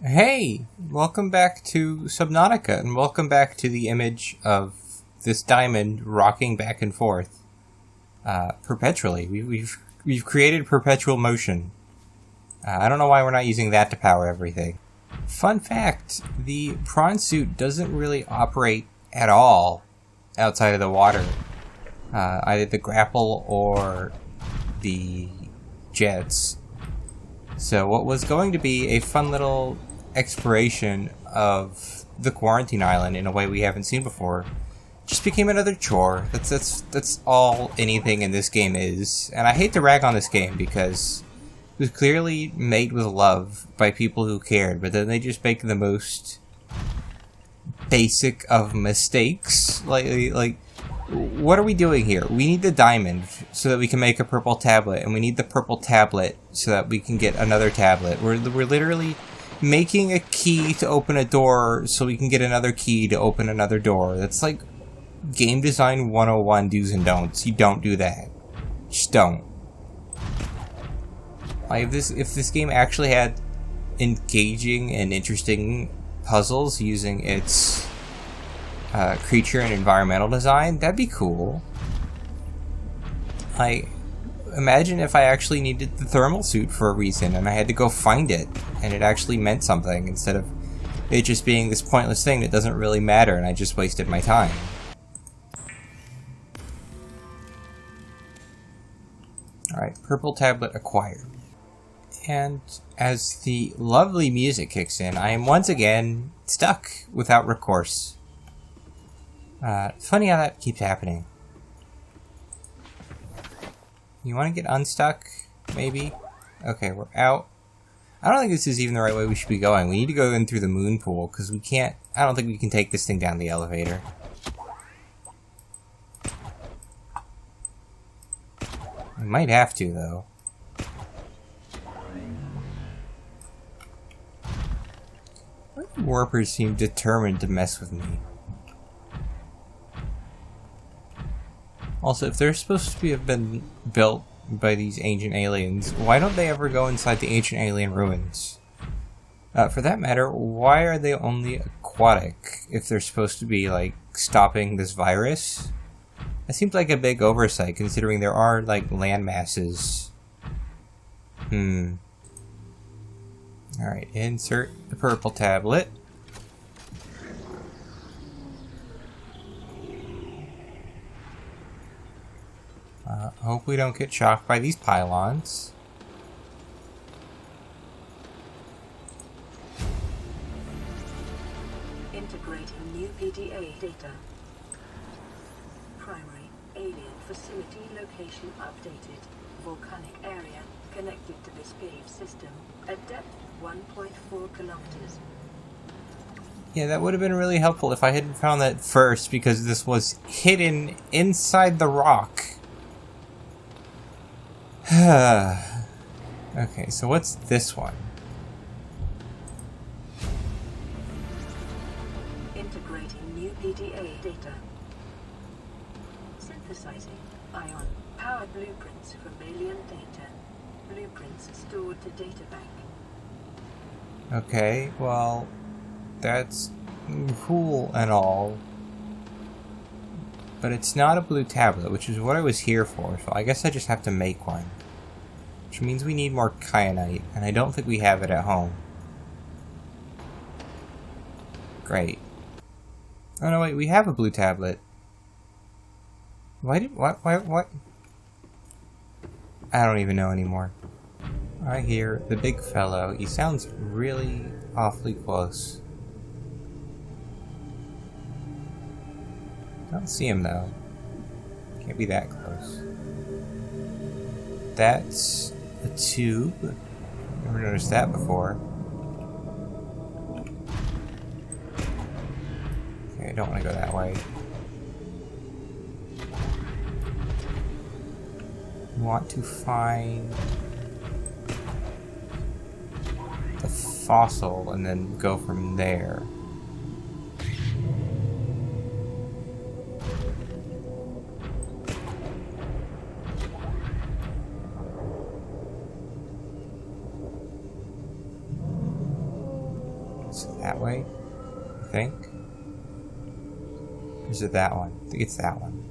Hey, welcome back to Subnautica, and welcome back to the image of this diamond rocking back and forth perpetually. We've created perpetual motion. I don't know why we're not using that to power everything. Fun fact, the prawn suit doesn't really operate at all outside of the water. Either the grapple or the jets. So what was going to be a fun little exploration of the quarantine island in a way we haven't seen before just became another chore. That's all anything in this game is. And I hate to rag on this game because it was clearly made with love by people who cared, but then they just make the most basic of mistakes. Like what are we doing here? We need the diamond so that we can make a purple tablet, and we need the purple tablet so that we can get another tablet. We're literally making a key to open a door so we can get another key to open another door. That's like game design 101 do's and don'ts. You don't do that. Just don't. Like if this game actually had engaging and interesting puzzles using its creature and environmental design, that'd be cool. Imagine if I actually needed the thermal suit for a reason and I had to go find it and it actually meant something instead of it just being this pointless thing that doesn't really matter and I just wasted my time. Alright, purple tablet acquired. And as the lovely music kicks in, I am once again stuck without recourse. Funny how that keeps happening. You want to get unstuck? Maybe? Okay, we're out. I don't think this is even the right way we should be going. We need to go in through the moon pool, because we can't... I don't think we can take this thing down the elevator. We might have to, though. Warpers seem determined to mess with me. Also, if they're supposed to have been built by these ancient aliens, why don't they ever go inside the ancient alien ruins? For that matter, why are they only aquatic if they're supposed to be, like, stopping this virus? That seems like a big oversight, considering there are, like, land masses. Alright, insert the purple tablet. Hope we don't get shocked by these pylons. Integrating new PDA data. Primary alien facility location updated. Volcanic area connected to this cave system at depth 1.4 kilometers. Yeah, that would have been really helpful if I hadn't found that first, because this was hidden inside the rock. Okay, so what's this one? Integrating new PDA data. Synthesizing ion powered blueprints from alien data. Blueprints stored to data bank. Okay, well, that's cool and all, but it's not a blue tablet, which is what I was here for, so I guess I just have to make one. Which means we need more kyanite, and I don't think we have it at home. Great. Oh no, wait, we have a blue tablet. What? I don't even know anymore. I hear the big fellow. He sounds really awfully close. I don't see him though. Can't be that close. That's a tube. Never noticed that before. Okay, I don't want to go that way. I want to find the fossil and then go from there. Is it that way? I think. Or is it that one? I think it's that one.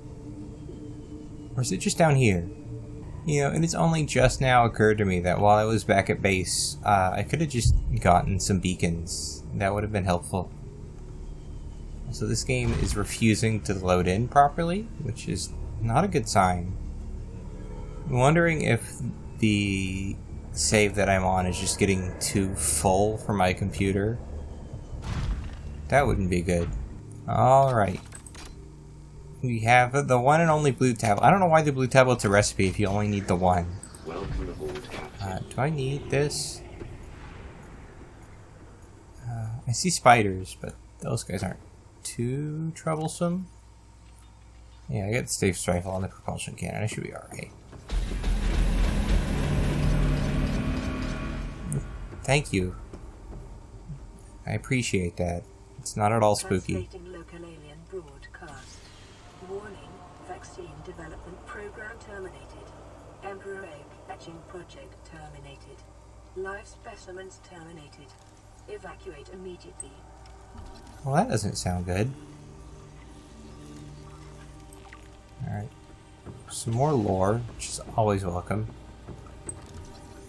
Or is it just down here? You know, it has only just now occurred to me that while I was back at base, I could have just gotten some beacons. That would have been helpful. So this game is refusing to load in properly, which is not a good sign. I'm wondering if the save that I'm on is just getting too full for my computer. That wouldn't be good. Alright. We have the one and only blue tablet. I don't know why the blue tablet's a recipe if you only need the one. Welcome aboard, Captain. Do I need this? I see spiders, but those guys aren't too troublesome. Yeah, I got the safe rifle on the propulsion cannon. I should be alright. Thank you. I appreciate that. It's not at all spooky. Translating local alien broadcast. Warning, vaccine development program terminated. Emperor egg hatching project terminated. Live specimens terminated. Evacuate immediately. Well, that doesn't sound good. Alright. Some more lore, which is always welcome.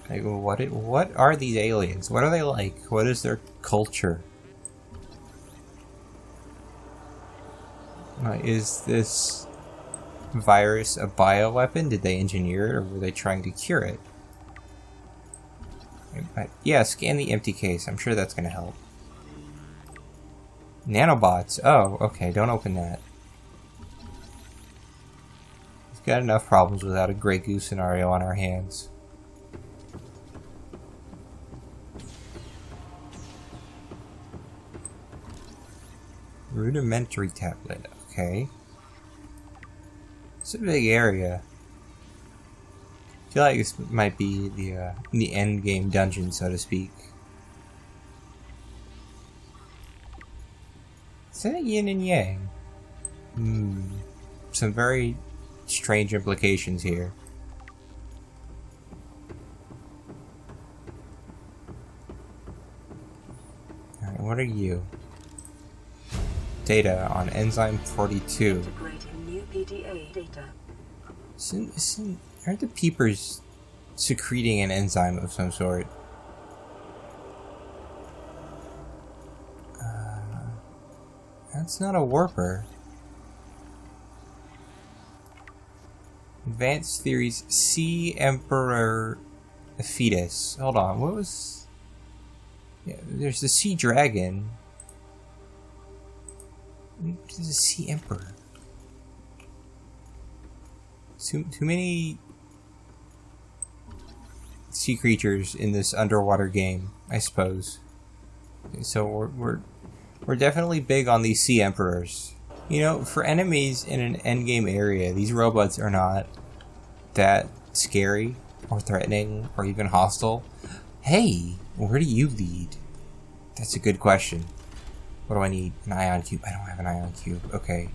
Like, what are these aliens? What are they like? What is their culture? Is this virus a bioweapon? Did they engineer it, or were they trying to cure it? Yeah, scan the empty case. I'm sure that's going to help. Nanobots. Oh, okay. Don't open that. We've got enough problems without a Grey Goose scenario on our hands. Rudimentary tablet. Okay. It's a big area. I feel like this might be the end game dungeon, so to speak. Is that yin and yang? Some very strange implications here. Alright, what are you? Data on enzyme 42. Integrating new PDA data. Aren't the peepers secreting an enzyme of some sort? That's not a warper. Advanced theories. Sea Emperor fetus. Hold on. What was? Yeah, there's the sea dragon. There's a sea emperor. Too many sea creatures in this underwater game, I suppose. So we're definitely big on these sea emperors. You know, for enemies in an endgame area, these robots are not that scary or threatening or even hostile. Hey, where do you lead? That's a good question. What do I need? An ion cube. I don't have an ion cube. Okay.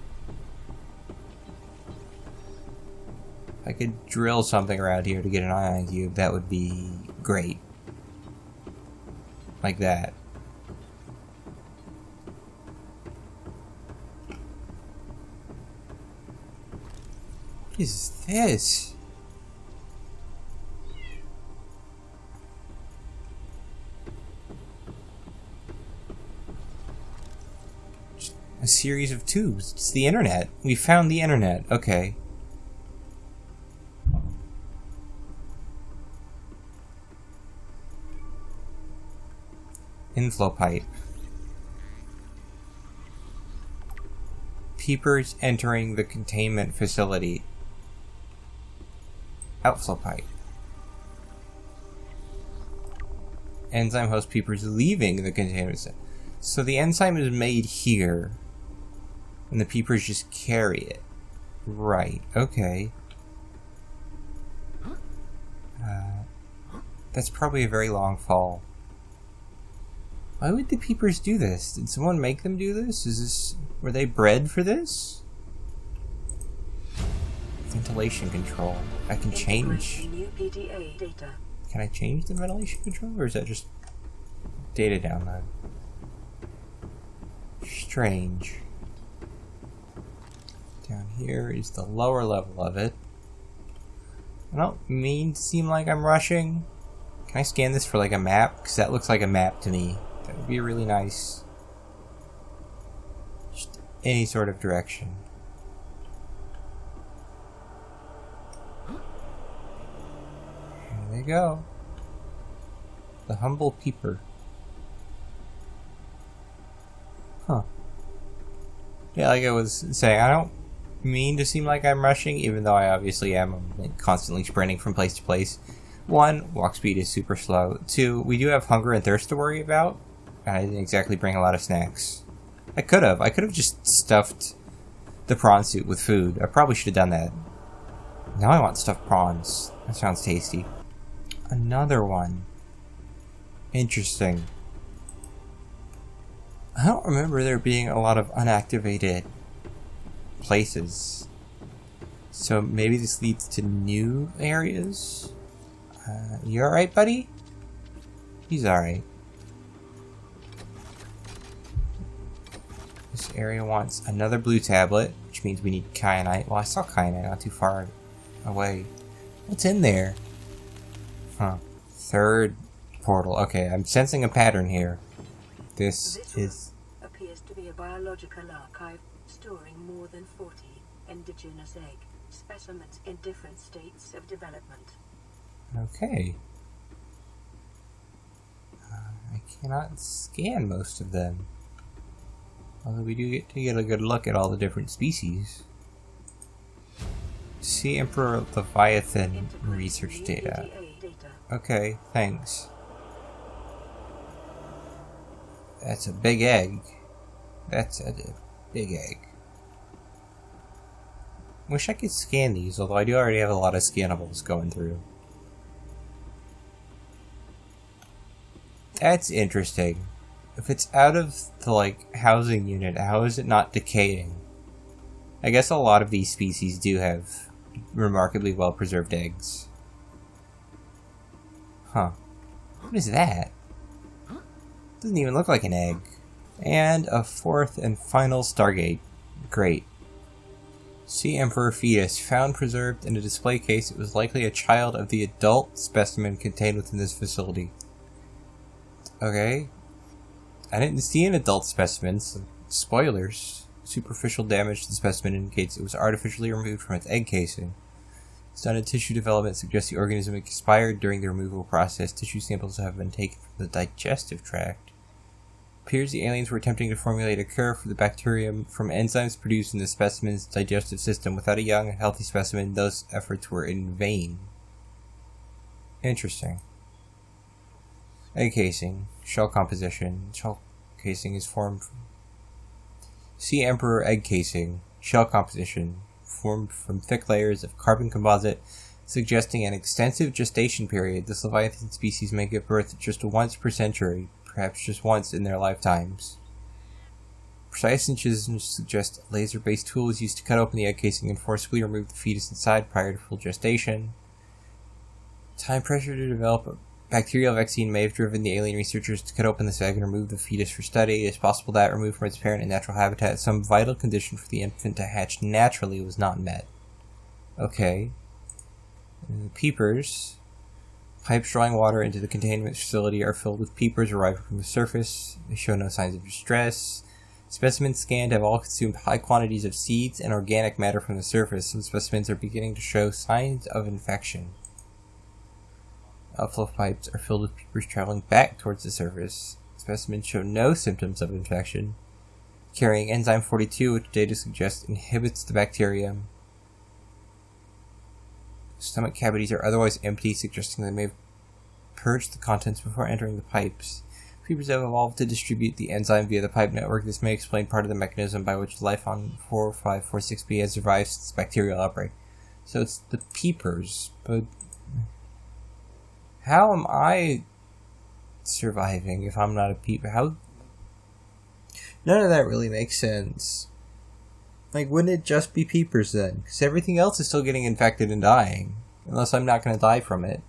If I could drill something around here to get an ion cube, that would be great. Like that. What is this? A series of tubes. It's the internet. We found the internet. Okay. Inflow pipe. Peepers entering the containment facility. Outflow pipe. Enzyme host peepers leaving the containment facility. So the enzyme is made here. And the peepers just carry it. Right, okay. That's probably a very long fall. Why would the peepers do this? Did someone make them do this? Were they bred for this? Ventilation control. I can change. New PDA data. Can I change the ventilation control, or is that just data download? Strange. Down here is the lower level of it. I don't mean to seem like I'm rushing. Can I scan this for like a map? Because that looks like a map to me. That would be really nice. Just any sort of direction. Here they go. The humble peeper. Huh. Yeah, like I was saying, I don't mean to seem like I'm rushing, even though I obviously am. I'm like constantly sprinting from place to place. 1, walk speed is super slow. 2, we do have hunger and thirst to worry about. And I didn't exactly bring a lot of snacks. I could have just stuffed the prawn suit with food. I probably should have done that. Now I want stuffed prawns. That sounds tasty. Another one. Interesting. I don't remember there being a lot of unactivated places. So maybe this leads to new areas? You alright, buddy? He's alright. This area wants another blue tablet, which means we need kyanite. Well, I saw kyanite not too far away. What's in there? Huh. Third portal. Okay, I'm sensing a pattern here. This appears to be a biological archive storing more than 40 indigenous egg specimens in different states of development. Okay. I cannot scan most of them. Although we do get to get a good look at all the different species. Sea Emperor Leviathan research data. Okay, thanks. That's a big egg. That's a big egg. Wish I could scan these, although I do already have a lot of scannables going through. That's interesting. If it's out of the, like, housing unit, how is it not decaying? I guess a lot of these species do have remarkably well-preserved eggs. Huh. What is that? Doesn't even look like an egg. And a fourth and final Stargate. Great. Sea Emperor fetus found preserved in a display case. It was likely a child of the adult specimen contained within this facility. Okay. I didn't see an adult specimen, so spoilers. Superficial damage to the specimen indicates it was artificially removed from its egg casing. Stunted tissue development suggests the organism expired during the removal process. Tissue samples have been taken from the digestive tract. Appears the aliens were attempting to formulate a cure for the bacterium from enzymes produced in the specimen's digestive system. Without a young, healthy specimen, those efforts were in vain. Interesting. Egg casing. Shell composition. Shell casing is formed from Sea Emperor egg casing. Shell composition. Formed from thick layers of carbon composite, suggesting an extensive gestation period. This Leviathan species may give birth just once per century, perhaps just once in their lifetimes. Precise incisions suggest a laser-based tool was used to cut open the egg casing and forcibly remove the fetus inside prior to full gestation. Time pressure to develop a bacterial vaccine may have driven the alien researchers to cut open this egg and remove the fetus for study. It is possible that, removed from its parent and natural habitat, some vital condition for the infant to hatch naturally was not met. Okay. And the peepers. Pipes drawing water into the containment facility are filled with peepers arriving from the surface. They show no signs of distress. Specimens scanned have all consumed high quantities of seeds and organic matter from the surface. Some specimens are beginning to show signs of infection. Outflow pipes are filled with peepers traveling back towards the surface. Specimens show no symptoms of infection, carrying enzyme 42, which data suggests inhibits the bacterium. Stomach cavities are otherwise empty, suggesting they may have purged the contents before entering the pipes. Peepers have evolved to distribute the enzyme via the pipe network. This may explain part of the mechanism by which life on 4546b has survived since the bacterial outbreak. So it's the peepers, but how am I surviving if I'm not a peeper? How? None of that really makes sense. Like, wouldn't it just be peepers then? Because everything else is still getting infected and dying. Unless I'm not going to die from it.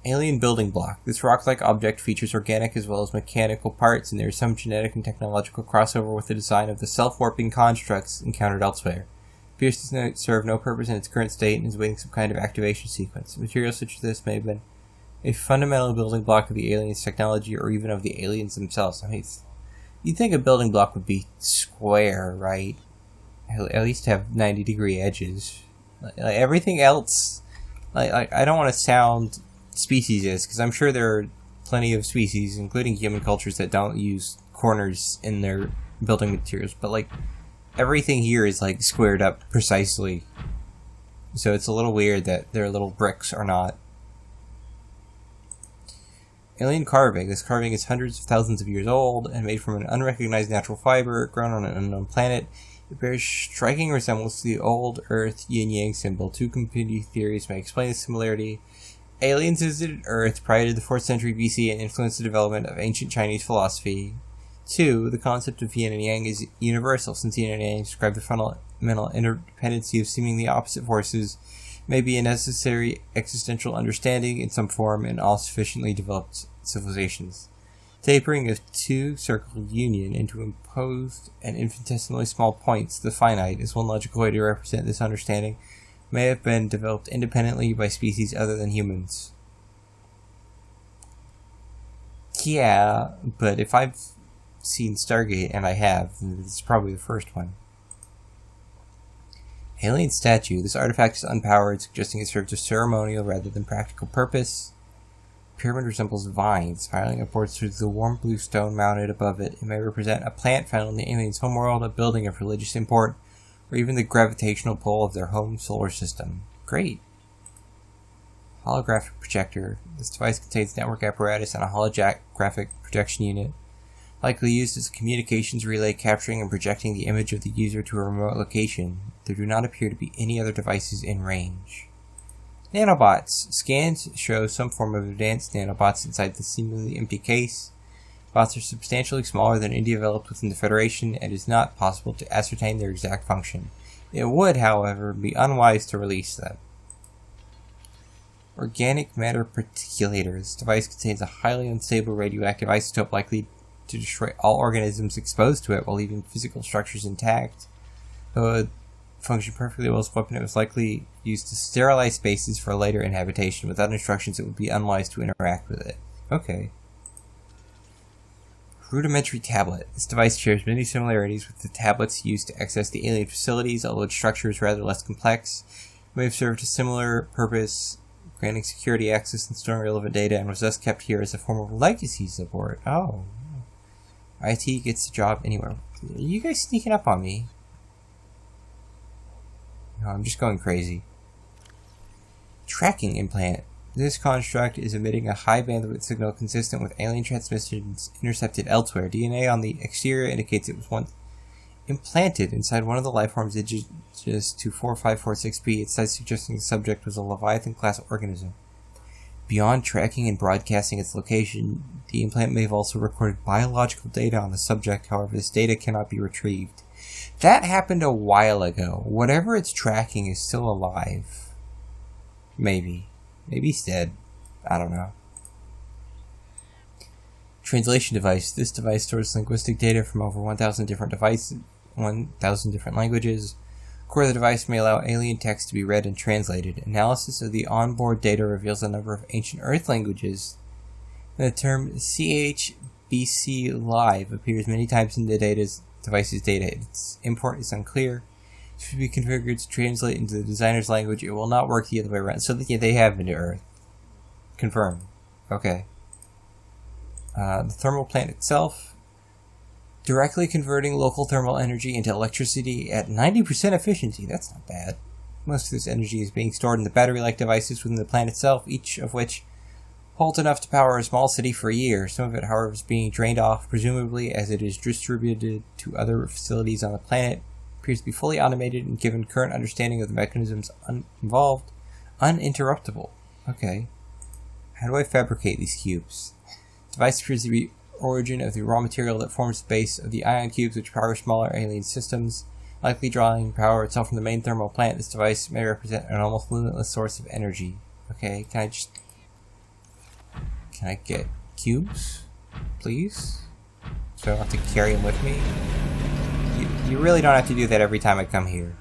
Alien building block. This rock-like object features organic as well as mechanical parts, and there is some genetic and technological crossover with the design of the self-warping constructs encountered elsewhere. It appears to serve no purpose in its current state and is waiting some kind of activation sequence. Materials such as this may have been a fundamental building block of the aliens' technology or even of the aliens themselves. I mean, you'd think a building block would be square, right? At least have 90-degree edges. Like everything else, like I don't want to sound speciesist, because I'm sure there are plenty of species, including human cultures, that don't use corners in their building materials, but like everything here is like squared up precisely. So it's a little weird that their little bricks are not. Alien carving. This carving is hundreds of thousands of years old and made from an unrecognized natural fiber grown on an unknown planet. It bears striking resemblance to the old Earth yin-yang symbol. Two competing theories may explain the similarity. Aliens visited Earth prior to the 4th century BC and influenced the development of ancient Chinese philosophy. 2. The concept of yin and yang is universal, since yin and yang describe the fundamental interdependency of seemingly opposite forces, may be a necessary existential understanding in some form in all sufficiently developed civilizations. Tapering a two-circle union into imposed and infinitesimally small points, the finite, is one logical way to represent this understanding, may have been developed independently by species other than humans. Yeah, but if I've seen Stargate, and I have, it's probably the first one. Alien statue. This artifact is unpowered, suggesting it serves a ceremonial rather than practical purpose. Pyramid resembles vines, spiraling upwards through the warm blue stone mounted above it. It may represent a plant found in the alien's homeworld, a building of religious import, or even the gravitational pull of their home solar system. Great. Holographic projector. This device contains network apparatus and a holographic projection unit, likely used as a communications relay, capturing and projecting the image of the user to a remote location. There do not appear to be any other devices in range. Nanobots. Scans show some form of advanced nanobots inside the seemingly empty case. Bots are substantially smaller than any developed within the Federation, and it is not possible to ascertain their exact function. It would, however, be unwise to release them. Organic matter particulator. This device contains a highly unstable radioactive isotope likely to destroy all organisms exposed to it while leaving physical structures intact. Though it functioned perfectly well as a weapon, it was likely used to sterilize spaces for later inhabitation. Without instructions, it would be unwise to interact with it. Okay. Rudimentary tablet. This device shares many similarities with the tablets used to access the alien facilities, although its structure is rather less complex. It may have served a similar purpose, granting security access and storing relevant data, and was thus kept here as a form of legacy support. Oh. IT gets the job anywhere. Are you guys sneaking up on me? No, I'm just going crazy. Tracking implant. This construct is emitting a high bandwidth signal consistent with alien transmissions intercepted elsewhere. DNA on the exterior indicates it was once implanted inside one of the lifeforms indigenous to 4546b, its size suggesting the subject was a Leviathan-class organism. Beyond tracking and broadcasting its location, the implant may have also recorded biological data on the subject. However, this data cannot be retrieved. That happened a while ago. Whatever it's tracking is still alive. Maybe. Maybe he's dead. I don't know. Translation device. This device stores linguistic data from over 1,000 different devices, 1,000 different languages. Core of the device may allow alien text to be read and translated. Analysis of the onboard data reveals a number of ancient Earth languages. The term CHBC Live appears many times in the device's data. Its import is unclear. It should be configured to translate into the designer's language. It will not work the other way around. So they have been to Earth. Confirmed. Okay. The thermal plant itself, directly converting local thermal energy into electricity at 90% efficiency. That's not bad. Most of this energy is being stored in the battery-like devices within the plant itself, each of which holds enough to power a small city for a year. Some of it, however, is being drained off, presumably as it is distributed to other facilities on the planet. It appears to be fully automated and, given current understanding of the mechanisms involved, uninterruptible. Okay. How do I fabricate these cubes? The device appears to be origin of the raw material that forms the base of the ion cubes which power smaller alien systems, likely drawing power itself from the main thermal plant. This device may represent an almost limitless source of energy. Okay, can I just... Can I get cubes, please? So I don't have to carry them with me? You really don't have to do that every time I come here.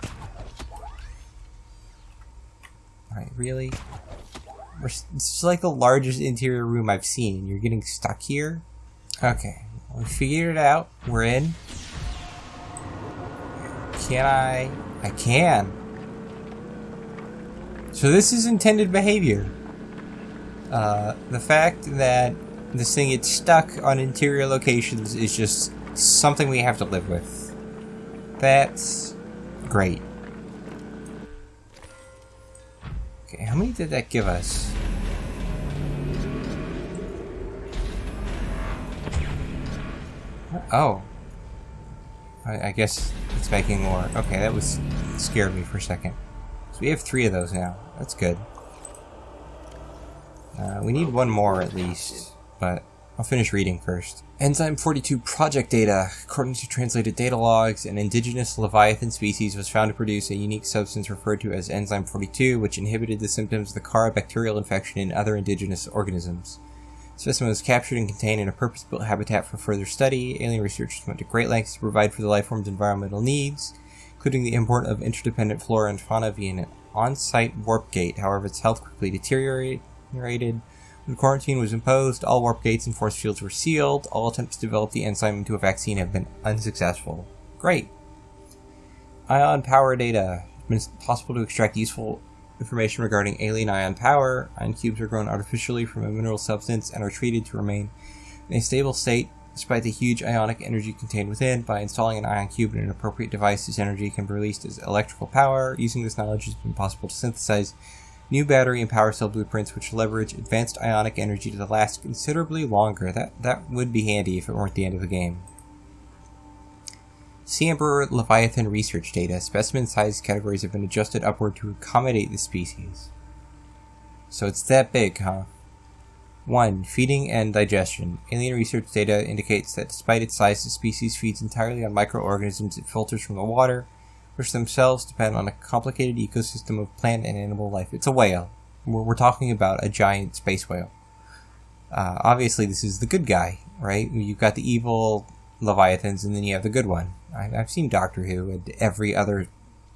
Alright, really? This is like the largest interior room I've seen, and you're getting stuck here? Okay, we figured it out. We're in. Can I? I can. So this is intended behavior. The fact that this thing gets stuck on interior locations is just something we have to live with. That's great. Okay, how many did that give us? Oh. I guess it's making more. Okay, that scared me for a second. So we have 3 of those now. That's good. We need 1 more at least, but I'll finish reading first. Enzyme 42 project data. According to translated data logs, an indigenous Leviathan species was found to produce a unique substance referred to as Enzyme 42, which inhibited the symptoms of the Kara bacterial infection in other indigenous organisms. The specimen was captured and contained in a purpose-built habitat for further study. Alien researchers went to great lengths to provide for the lifeform's environmental needs, including the import of interdependent flora and fauna via an on-site warp gate. However, its health quickly deteriorated. When quarantine was imposed, all warp gates and force fields were sealed. All attempts to develop the enzyme into a vaccine have been unsuccessful. Great! Ion power data. It's been possible to extract useful information regarding alien ion power. Ion cubes are grown artificially from a mineral substance and are treated to remain in a stable state despite the huge ionic energy contained within. By installing an ion cube in an appropriate device, this energy can be released as electrical power. Using this knowledge, it has been possible to synthesize new battery and power cell blueprints which leverage advanced ionic energy to last considerably longer. That would be handy if it weren't the end of the game. Sea Emperor Leviathan research data. Specimen size categories have been adjusted upward to accommodate the species. So it's that big, huh? 1. Feeding and digestion. Alien research data indicates that despite its size, the species feeds entirely on microorganisms it filters from the water, which themselves depend on a complicated ecosystem of plant and animal life. It's a whale. We're talking about a giant space whale. Obviously, this is the good guy, right? You've got the evil Leviathans, and then you have the good one. I've seen Doctor Who and every other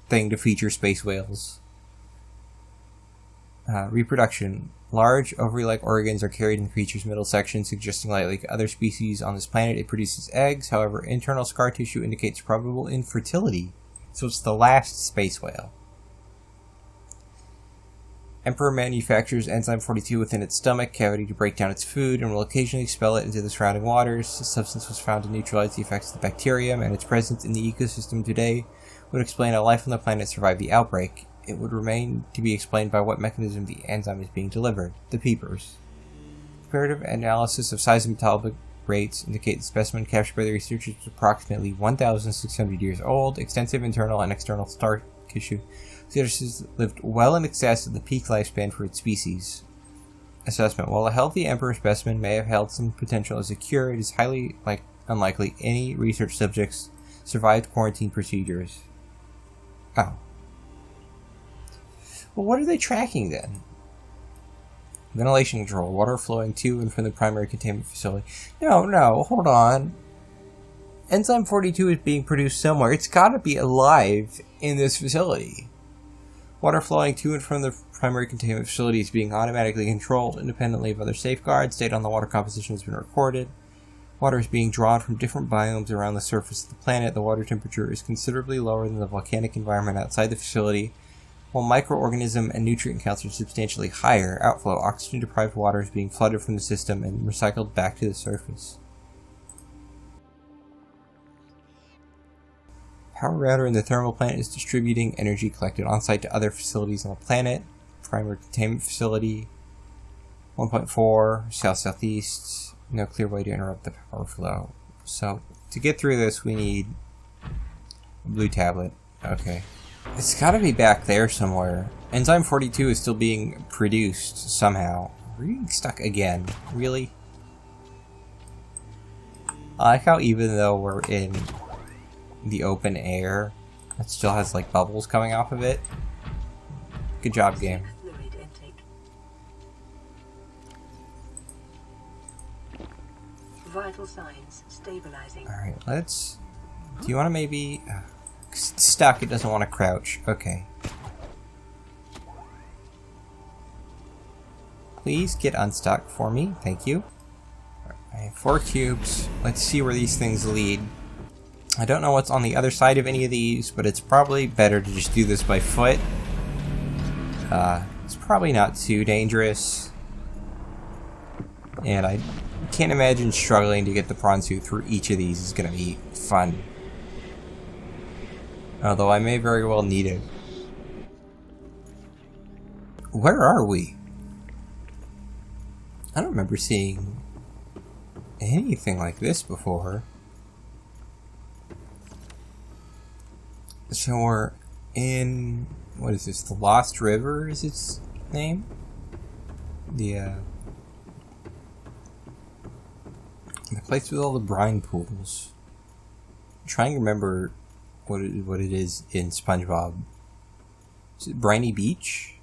thing to feature space whales. Reproduction. Large, ovary-like organs are carried in the creature's middle section, suggesting like other species on this planet, it produces eggs. However, internal scar tissue indicates probable infertility. So it's the last space whale. Emperor manufactures Enzyme 42 within its stomach cavity to break down its food and will occasionally expel it into the surrounding waters. The substance was found to neutralize the effects of the bacterium, and its presence in the ecosystem today would explain how life on the planet survived the outbreak. It would remain to be explained by what mechanism the enzyme is being delivered. The peepers. Comparative analysis of size and metabolic rates indicate the specimen captured by the researchers was approximately 1,600 years old. Extensive internal and external scar tissue suggests lived well in excess of the peak lifespan for its species. Assessment. While a healthy emperor specimen may have held some potential as a cure, it is highly unlikely any research subjects survived quarantine procedures. Oh. Well, what are they tracking then? Ventilation control. Water flowing to and from the primary containment facility. No, hold on. Enzyme 42 is being produced somewhere. It's gotta be alive in this facility. Water flowing to and from the primary containment facility is being automatically controlled independently of other safeguards. Data on the water composition has been recorded. Water is being drawn from different biomes around the surface of the planet. The water temperature is considerably lower than the volcanic environment outside the facility, while microorganism and nutrient counts are substantially higher. Outflow. Oxygen-deprived water is being flooded from the system and recycled back to the surface. Power router in the thermal plant is distributing energy collected on-site to other facilities on the planet. Primary containment facility. 1.4, south-southeast. No clear way to interrupt the power flow. So, to get through this, we need a blue tablet. Okay. It's gotta be back there somewhere. Enzyme 42 is still being produced somehow. We're getting stuck again. Really? I like how even though we're in the open air, it still has like bubbles coming off of it. Good job, game. Vital signs stabilizing. Alright, let's... Do you want to maybe... stuck, it doesn't want to crouch. Okay. Please get unstuck for me. Thank you. I have 4 cubes. Let's see where these things lead. I don't know what's on the other side of any of these, but it's probably better to just do this by foot. It's probably not too dangerous. And I can't imagine struggling to get the prawn suit through each of these is going to be fun. Although I may very well need it. Where are we? I don't remember seeing anything like this before. So we're in... What is this? The Lost River is its name? The place with all the brine pools. I'm trying to remember what it is in SpongeBob. Is it Briny Beach?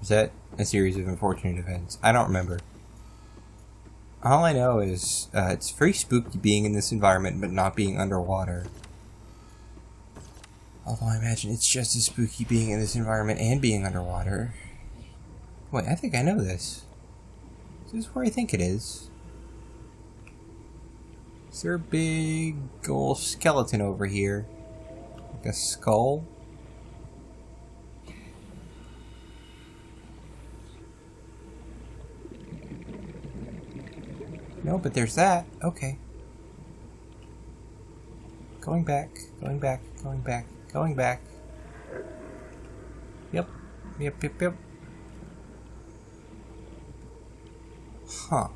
Is that a series of unfortunate events? I don't remember. All I know is it's very spooky being in this environment but not being underwater. Although I imagine it's just as spooky being in this environment and being underwater. Wait, I think I know this. Is this where I think it is? Is there a big old skeleton over here? Like a skull? No, but there's that. Okay. Going back, going back, going back, going back. Yep. Yep, yep, yep. Huh.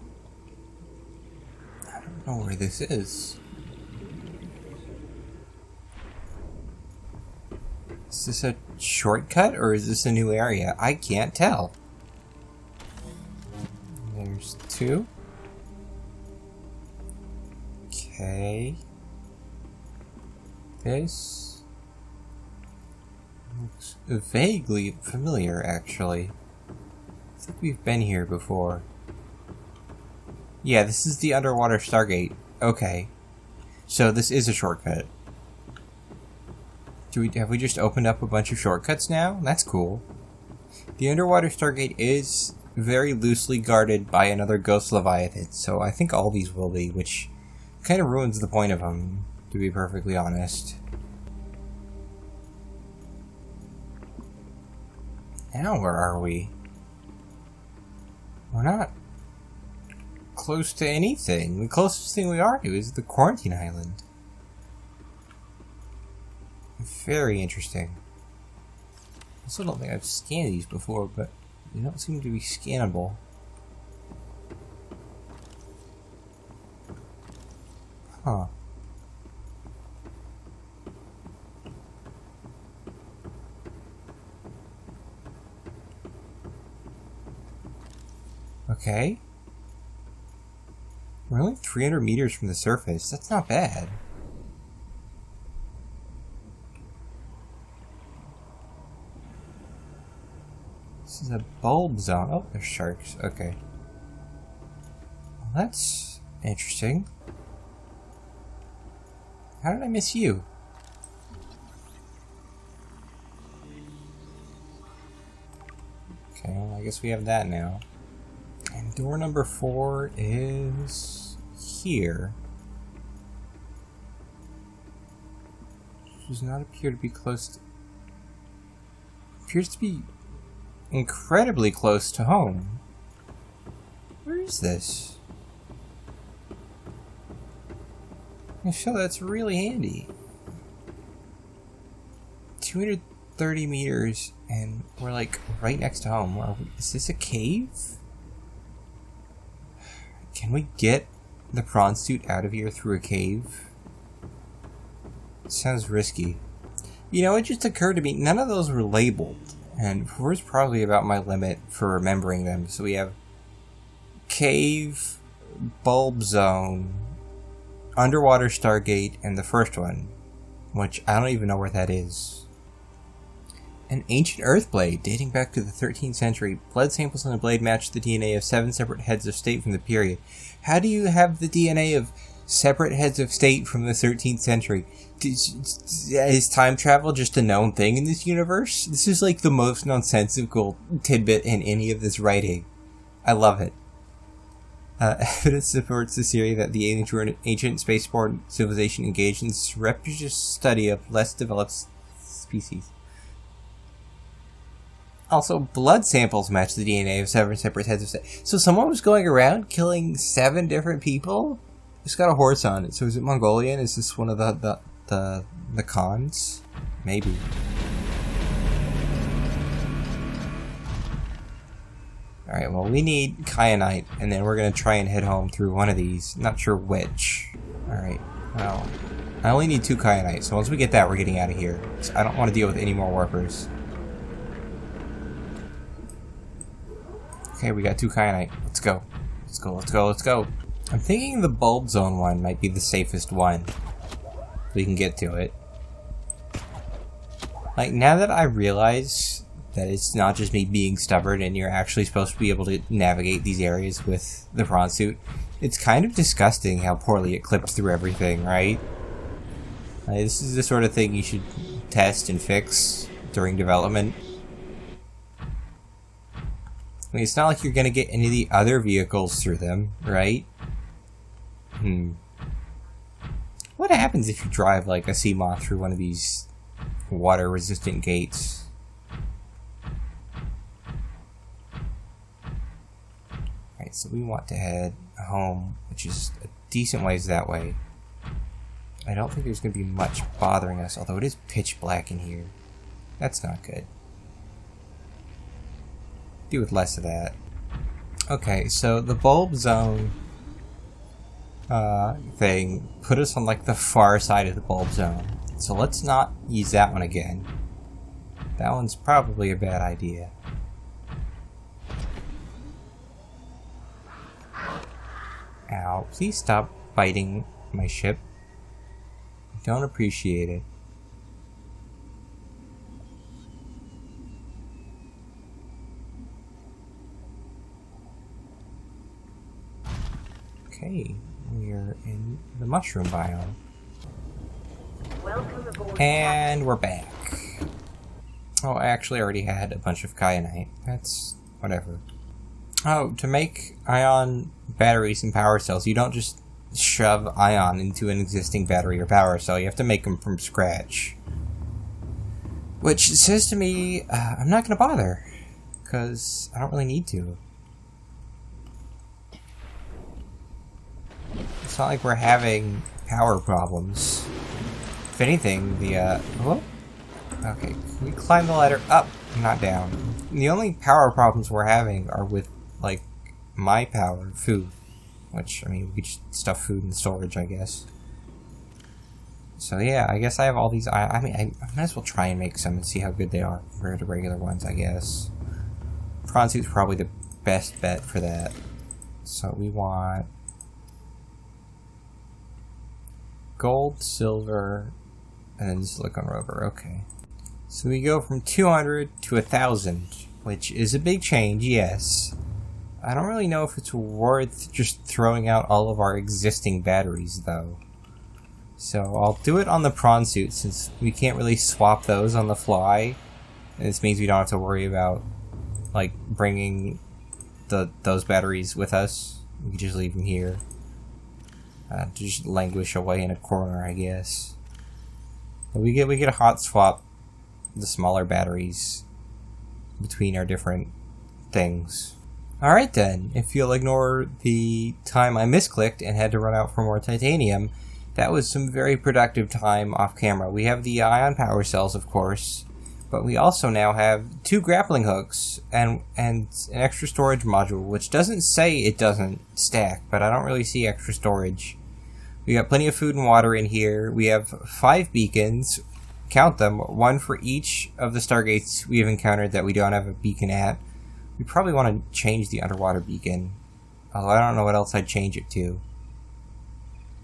I don't know where this is. Is this a shortcut or is this a new area? I can't tell. There's 2. Okay. This looks vaguely familiar, actually. I think we've been here before. Yeah, this is the underwater Stargate. Okay. So this is a shortcut. Have we just opened up a bunch of shortcuts now? That's cool. The underwater Stargate is very loosely guarded by another ghost Leviathan, so I think all these will be, which kind of ruins the point of them, to be perfectly honest. Now where are we? We're not close to anything. The closest thing we are to is the quarantine island. Very interesting. I also don't think I've scanned these before, but they don't seem to be scannable. Huh. Okay. We're only 300 meters from the surface. That's not bad. This is a bulb zone. Oh, there's sharks. Okay. Well, that's interesting. How did I miss you? Okay, well, I guess we have that now. And door number 4 is here. Does not appear to be close to... Appears to be incredibly close to home. Where is this? So that's really handy. 230 meters and we're like right next to home. Is this a cave? Can we get the prawn suit out of here through a cave? It sounds risky. You know, it just occurred to me, none of those were labeled. And 4 is probably about my limit for remembering them. So we have cave, bulb zone, underwater Stargate, and the first one, which I don't even know where that is. An ancient earth blade dating back to the 13th century. Blood samples on the blade match the DNA of 7 separate heads of state from the period. How do you have the DNA of separate heads of state from the 13th century? Is time travel just a known thing in this universe? This is like the most nonsensical tidbit in any of this writing. I love it. Evidence supports the theory that the ancient spaceborne civilization engaged in surreptitious study of less developed species. Also, blood samples match the DNA of 7 separate heads of state. So someone was going around killing 7 different people? It's got a horse on it. So is it Mongolian? Is this one of the Khans? Maybe. Alright, well, we need kyanite, and then we're going to try and head home through one of these. Not sure which. Alright, well, I only need 2 kyanite, so once we get that, we're getting out of here. I don't want to deal with any more warpers. Okay, we got 2 kyanite. Let's go. Let's go, let's go, let's go. I'm thinking the bulb zone one might be the safest one. We can get to it. Like, now that I realize that it's not just me being stubborn and you're actually supposed to be able to navigate these areas with the prawn suit, it's kind of disgusting how poorly it clips through everything, right? Like, this is the sort of thing you should test and fix during development. I mean, it's not like you're gonna get any of the other vehicles through them, right? What happens if you drive like a sea moth through one of these water-resistant gates? Alright, so we want to head home, which is a decent ways that way. I don't think there's gonna be much bothering us, although it is pitch black in here. That's not good. Do with less of that. Okay, so the bulb zone thing put us on like the far side of the bulb zone. So let's not use that one again. That one's probably a bad idea. Ow, please stop biting my ship. I don't appreciate it. Okay, we're in the mushroom biome. Welcome aboard. And we're back. Oh, I actually already had a bunch of kyanite. That's whatever. Oh, to make ion batteries and power cells, you don't just shove ion into an existing battery or power cell. You have to make them from scratch. Which says to me, I'm not going to bother. Because I don't really need to. It's not like we're having power problems. If anything, the, oh, okay, can we climb the ladder up, not down? The only power problems we're having are with, like, my power, food. Which, I mean, we could just stuff food in storage, I guess. So yeah, I guess I have all these, I mean, I might as well try and make some and see how good they are compared to regular ones, I guess. Prawn suit's probably the best bet for that. So we want gold, silver, and then silicone rubber. Okay. So we go from 200 to 1,000, which is a big change, yes. I don't really know if it's worth just throwing out all of our existing batteries, though. So I'll do it on the prawn suit, since we can't really swap those on the fly. And this means we don't have to worry about, like, bringing those batteries with us. We can just leave them here. To just languish away in a corner, I guess. But we get a hot swap the smaller batteries between our different things. Alright then, if you'll ignore the time I misclicked and had to run out for more titanium, that was some very productive time off camera. We have the ion power cells, of course, but we also now have 2 grappling hooks and an extra storage module, which doesn't say it doesn't stack, but I don't really see extra storage. We got plenty of food and water in here. We have 5 beacons. Count them, 1 for each of the stargates we have encountered that we don't have a beacon at. We probably want to change the underwater beacon, although I don't know what else I'd change it to.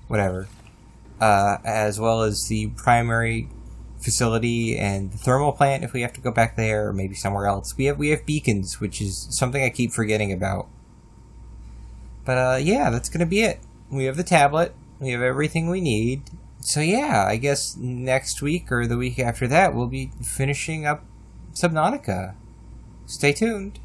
Whatever. As well as the primary facility and the thermal plant if we have to go back there, or maybe somewhere else. We have beacons, which is something I keep forgetting about. But yeah, that's gonna be it. We have the tablet. We have everything we need. So yeah, I guess next week or the week after that, we'll be finishing up Subnautica. Stay tuned.